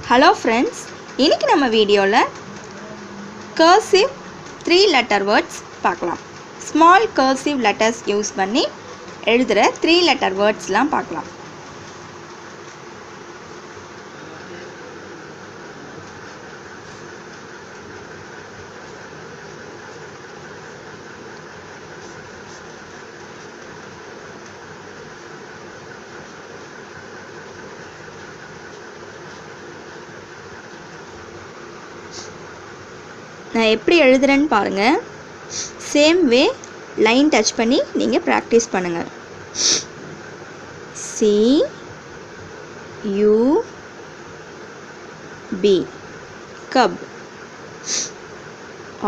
Hello friends, இன்னைக்கு நம்ம வீடியோல cursive 3 letter words பார்க்கலாம். Small cursive letters யூஸ் பண்ணி எழுதுற 3 letter wordsலாம் பார்க்கலாம். நான் எப்படி எழுதுறேன்னு பாருங்க. சேம் வே லைன் டச் பண்ணி நீங்க பிராக்டீஸ் பண்ணுங்க. C U B cub.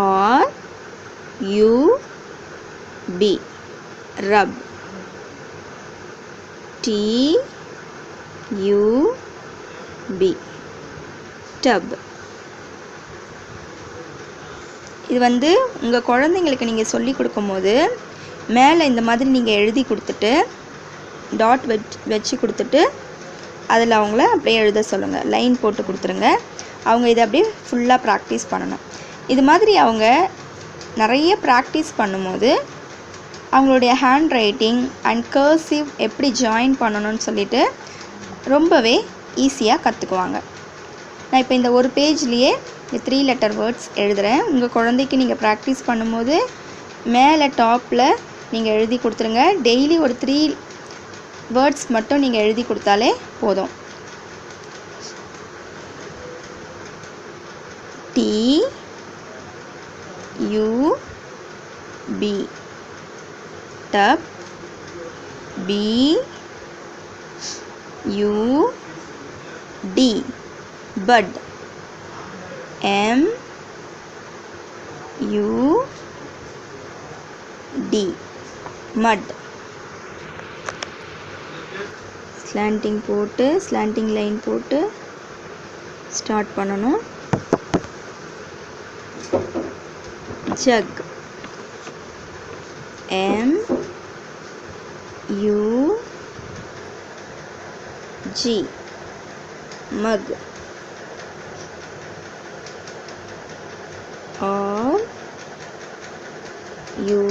R U B rub. T U B tub. இது வந்து உங்கள் குழந்தைங்களுக்கு நீங்கள் சொல்லி கொடுக்கும்போது மேலே இந்த மாதிரி நீங்கள் எழுதி கொடுத்துட்டு டாட் வச்சு கொடுத்துட்டு அதில் அவங்கள அப்படியே எழுத சொல்லுங்கள். லைன் போட்டு கொடுத்துருங்க. அவங்க இதை அப்படியே ஃபுல்லாக ப்ராக்டிஸ் பண்ணணும். இது மாதிரி அவங்க நிறைய ப்ராக்டிஸ் பண்ணும்போது அவங்களுடைய ஹேண்ட் ரைட்டிங் அண்ட் கர்சிவ் எப்படி ஜாயின் பண்ணணும்னு சொல்லிட்டு ரொம்பவே ஈஸியாக கற்றுக்குவாங்க. நான் இப்போ இந்த ஒரு பேஜ்லேயே இந்த 3 letter வேர்ட்ஸ் எழுதுகிறேன். உங்கள் குழந்தைக்கு நீங்கள் ப்ராக்டிஸ் பண்ணும்போது மேலே டாப்பில் நீங்கள் எழுதி கொடுத்துருங்க. டெய்லி ஒரு 3 வேர்ட்ஸ் மட்டும் நீங்கள் எழுதி கொடுத்தாலே போதும். T U B tub. B U D bud. M U D mud. Slanting போட்டு ஸ்லாண்டிங் லைன் போட்டு ஸ்டார்ட் பண்ணணும். Jug. M U G mug. R U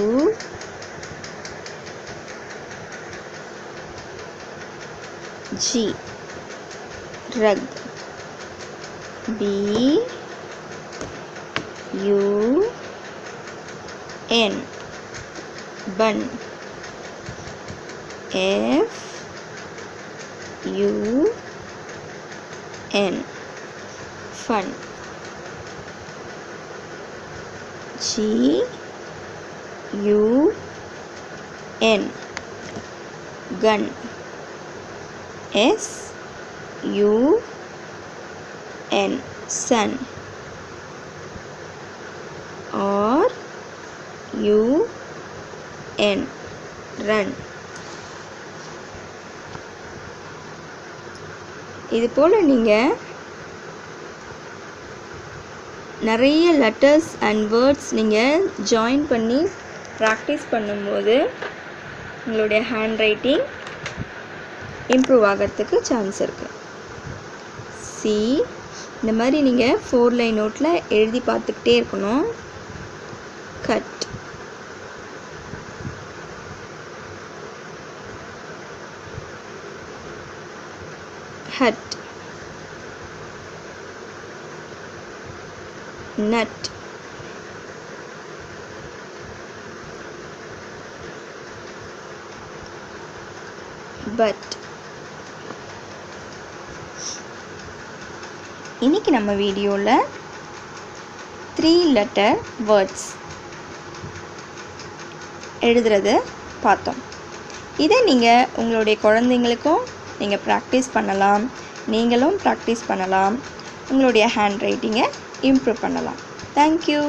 G rug. B U N bun. F U N fun. G U N gun. S U N sun. R U N run. இது போல நீங்க நிறைய letters and words நீங்கள் join பண்ணி practice பண்ணும்போது உங்களுடைய hand writing improve ஆகிறதுக்கு chance இருக்குது. சி இந்த மாதிரி நீங்கள் 4 லைன் நோட்டில் எழுதி பார்த்துக்கிட்டே இருக்கணும். கட். ஹட். nut. But. இன்னைக்கு நம்ம வீடியோல 3 letter words எழுதுறது பார்த்தோம். இதை நீங்க உங்களுடைய குழந்தைகளுக்கும் நீங்க பிராக்டீஸ் பண்ணலாம். நீங்களும் பிராக்டீஸ் பண்ணலாம். உங்களுடைய ஹேண்ட் ரைட்டிங்கை இம்ப்ரூவ் பண்ணலாம். Thank you.